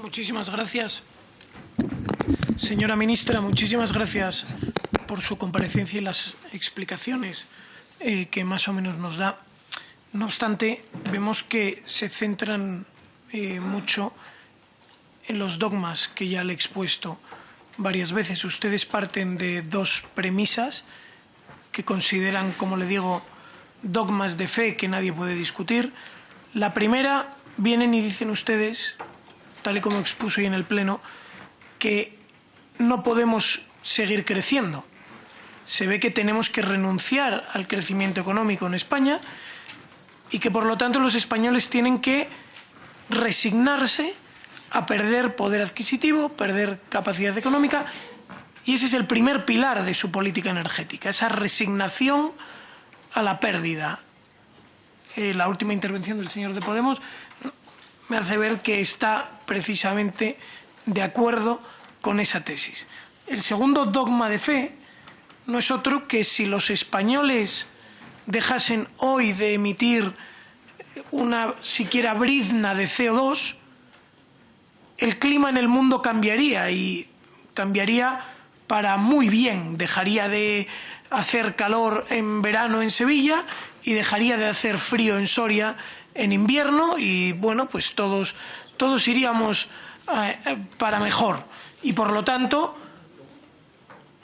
Muchísimas gracias. Señora ministra, muchísimas gracias por su comparecencia y las explicaciones que más o menos nos da. No obstante, vemos que se centran mucho en los dogmas que ya le he expuesto varias veces. Ustedes parten de dos premisas que consideran, como le digo, dogmas de fe que nadie puede discutir. La primera, vienen y dicen ustedes, tal y como expuso hoy en el Pleno, que no podemos seguir creciendo. Se ve que tenemos que renunciar al crecimiento económico en España y que, por lo tanto, los españoles tienen que resignarse a perder poder adquisitivo, perder capacidad económica, y ese es el primer pilar de su política energética, esa resignación a la pérdida. La última intervención del señor de Podemos me hace ver que está precisamente de acuerdo con esa tesis. El segundo dogma de fe no es otro que si los españoles dejasen hoy de emitir una siquiera brizna de CO2, el clima en el mundo cambiaría y cambiaría para muy bien. Dejaría de hacer calor en verano en Sevilla y dejaría de hacer frío en Soria en invierno y, bueno, pues todos iríamos para mejor. Y, por lo tanto,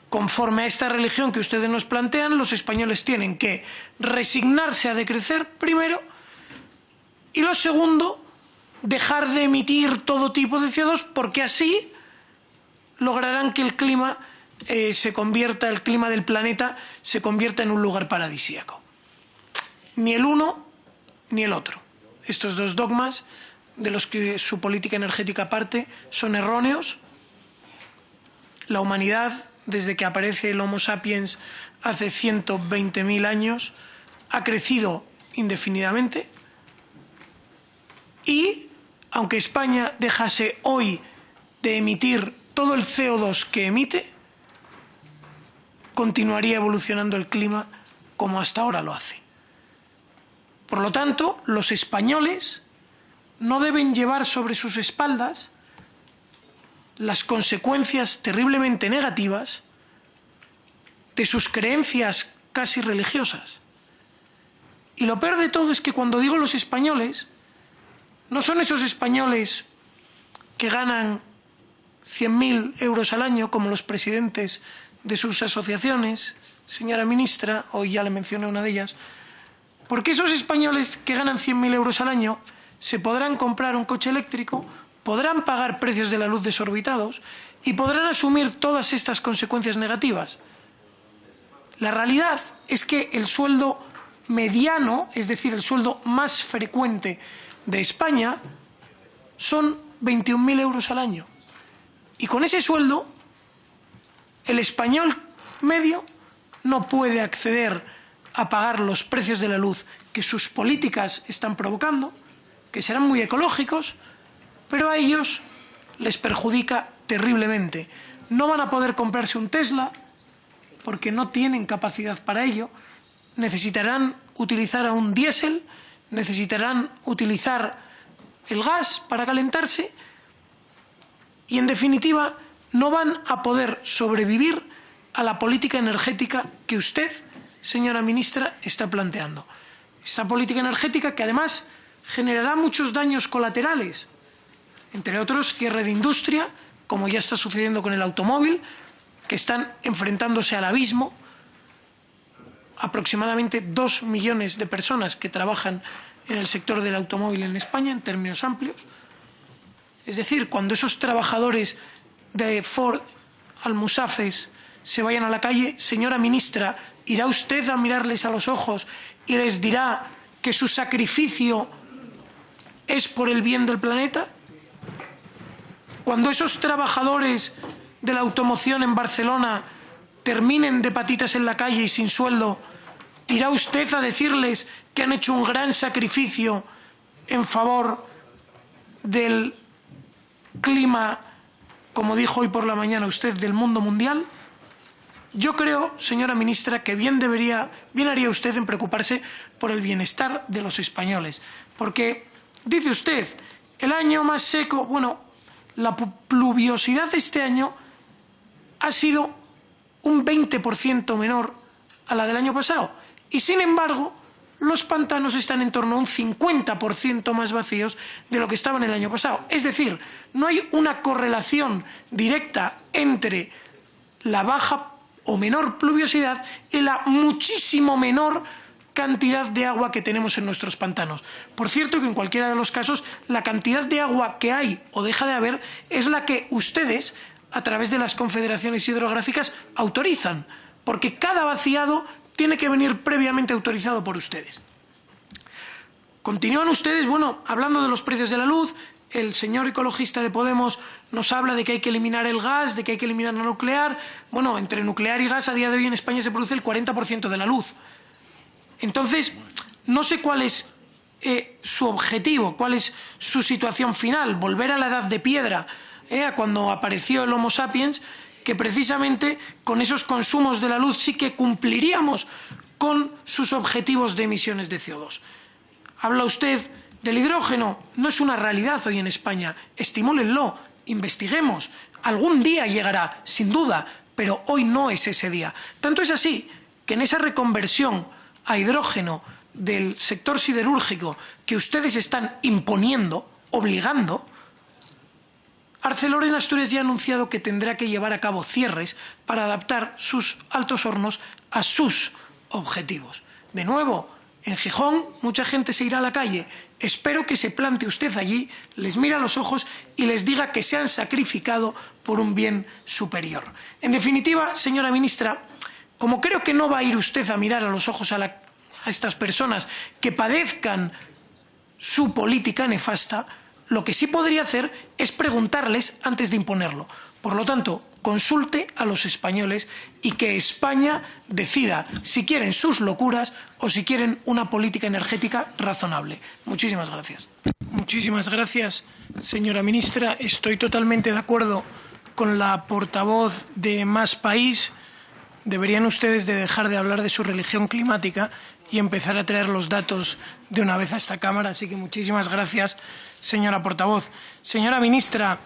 conforme a esta religión que ustedes nos plantean, los españoles tienen que resignarse a decrecer primero y, lo segundo, dejar de emitir todo tipo de CO2 porque así lograrán que el clima el clima del planeta se convierta en un lugar paradisíaco. Ni el uno ni el otro. Estos dos dogmas de los que su política energética parte son erróneos. La humanidad, desde que aparece el Homo sapiens hace 120.000 años, ha crecido indefinidamente y, aunque España dejase hoy de emitir todo el CO2 que emite, continuaría evolucionando el clima como hasta ahora lo hace. Por lo tanto, los españoles no deben llevar sobre sus espaldas las consecuencias terriblemente negativas de sus creencias casi religiosas. Y lo peor de todo es que cuando digo los españoles, no son esos españoles que ganan 100.000 euros al año, como los presidentes de sus asociaciones, señora ministra, hoy ya le mencioné una de ellas, porque esos españoles que ganan 100.000 euros al año se podrán comprar un coche eléctrico, podrán pagar precios de la luz desorbitados y podrán asumir todas estas consecuencias negativas. La realidad es que el sueldo mediano, es decir, el sueldo más frecuente de España, son 21.000 euros al año. Y con ese sueldo, el español medio no puede acceder a pagar los precios de la luz que sus políticas están provocando, que serán muy ecológicos, pero a ellos les perjudica terriblemente. No van a poder comprarse un Tesla porque no tienen capacidad para ello, necesitarán utilizar un diésel, necesitarán utilizar el gas para calentarse y, en definitiva, no van a poder sobrevivir a la política energética que usted, señora ministra, está planteando. Esta política energética que, además, generará muchos daños colaterales, entre otros cierre de industria, como ya está sucediendo con el automóvil, que están enfrentándose al abismo. Aproximadamente 2 millones de personas que trabajan en el sector del automóvil en España, en términos amplios. Es decir, cuando esos trabajadores de Ford, Almusafes, se vayan a la calle, señora ministra, ¿irá usted a mirarles a los ojos y les dirá que su sacrificio es por el bien del planeta? Cuando esos trabajadores de la automoción en Barcelona terminen de patitas en la calle y sin sueldo, ¿irá usted a decirles que han hecho un gran sacrificio en favor del clima, como dijo hoy por la mañana usted, del mundo mundial? Yo creo, señora ministra, que bien haría usted en preocuparse por el bienestar de los españoles. Porque, dice usted, el año más seco, bueno, la pluviosidad este año ha sido un 20% menor a la del año pasado. Y, sin embargo, los pantanos están en torno a un 50% más vacíos de lo que estaban el año pasado. Es decir, no hay una correlación directa entre la baja o menor pluviosidad y la muchísimo menor cantidad de agua que tenemos en nuestros pantanos. Por cierto, que en cualquiera de los casos, la cantidad de agua que hay o deja de haber es la que ustedes, a través de las confederaciones hidrográficas, autorizan, porque cada vaciado tiene que venir previamente autorizado por ustedes. Continúan ustedes, hablando de los precios de la luz. El señor ecologista de Podemos nos habla de que hay que eliminar el gas, de que hay que eliminar la nuclear. Entre nuclear y gas, a día de hoy en España se produce el 40% de la luz. Entonces, no sé cuál es su objetivo, cuál es su situación final. Volver a la edad de piedra, a cuando apareció el Homo sapiens, que precisamente con esos consumos de la luz sí que cumpliríamos con sus objetivos de emisiones de CO2. Habla usted del hidrógeno. No es una realidad hoy en España. Estimúlenlo, investiguemos. Algún día llegará, sin duda, pero hoy no es ese día. Tanto es así que en esa reconversión a hidrógeno del sector siderúrgico que ustedes están imponiendo, obligando, Arcelor en Asturias ya ha anunciado que tendrá que llevar a cabo cierres para adaptar sus altos hornos a sus objetivos. De nuevo, en Gijón mucha gente se irá a la calle. Espero que se plante usted allí, les mire a los ojos y les diga que se han sacrificado por un bien superior. En definitiva, señora ministra, como creo que no va a ir usted a mirar a los ojos a estas personas que padezcan su política nefasta, lo que sí podría hacer es preguntarles antes de imponerlo. Por lo tanto, consulte a los españoles y que España decida si quieren sus locuras o si quieren una política energética razonable. Muchísimas gracias. Muchísimas gracias, señora ministra. Estoy totalmente de acuerdo con la portavoz de Más País. Deberían ustedes de dejar de hablar de su religión climática y empezar a traer los datos de una vez a esta Cámara. Así que muchísimas gracias, señora portavoz. Señora ministra,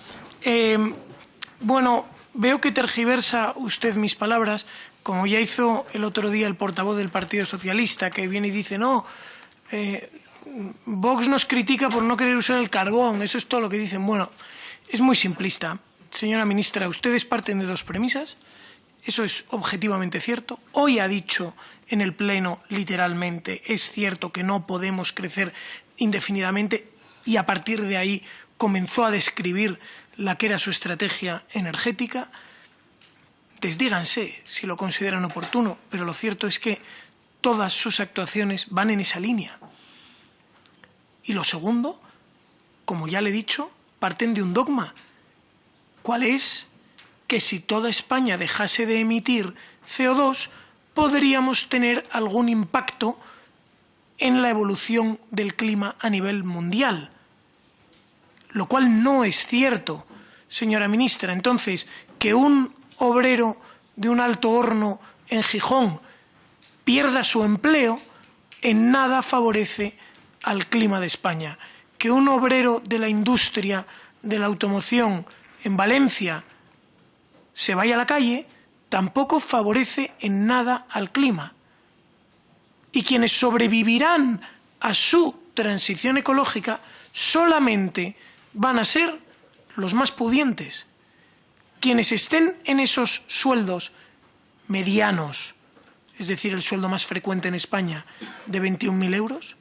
veo que tergiversa usted mis palabras, como ya hizo el otro día el portavoz del Partido Socialista, que viene y dice, Vox nos critica por no querer usar el carbón, eso es todo lo que dicen. Es muy simplista. Señora ministra, ustedes parten de dos premisas. Eso es objetivamente cierto. Hoy ha dicho en el Pleno, literalmente, es cierto que no podemos crecer indefinidamente, y a partir de ahí comenzó a describir la que era su estrategia energética. Desdíganse si lo consideran oportuno, pero lo cierto es que todas sus actuaciones van en esa línea. Y lo segundo, como ya le he dicho, parten de un dogma. ¿Cuál es? Que si toda España dejase de emitir CO2, podríamos tener algún impacto en la evolución del clima a nivel mundial. Lo cual no es cierto, señora ministra. Entonces, que un obrero de un alto horno en Gijón pierda su empleo en nada favorece al clima de España. Que un obrero de la industria de la automoción en Valencia se vaya a la calle tampoco favorece en nada al clima. Y quienes sobrevivirán a su transición ecológica solamente van a ser los más pudientes. Quienes estén en esos sueldos medianos, es decir, el sueldo más frecuente en España de 21.000 euros,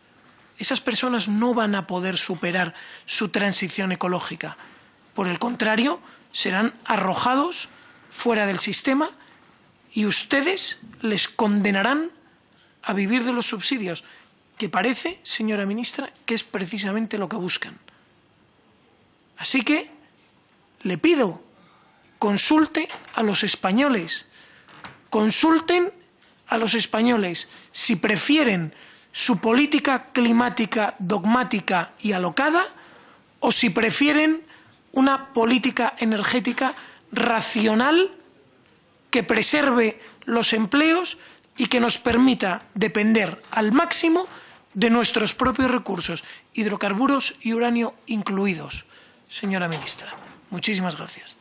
esas personas no van a poder superar su transición ecológica. Por el contrario, serán arrojados fuera del sistema y ustedes les condenarán a vivir de los subsidios, que parece, señora ministra, que es precisamente lo que buscan. Así que le pido, consulte a los españoles, consulten a los españoles si prefieren su política climática dogmática y alocada o si prefieren una política energética racional que preserve los empleos y que nos permita depender al máximo de nuestros propios recursos, hidrocarburos y uranio incluidos, señora ministra. Muchísimas gracias.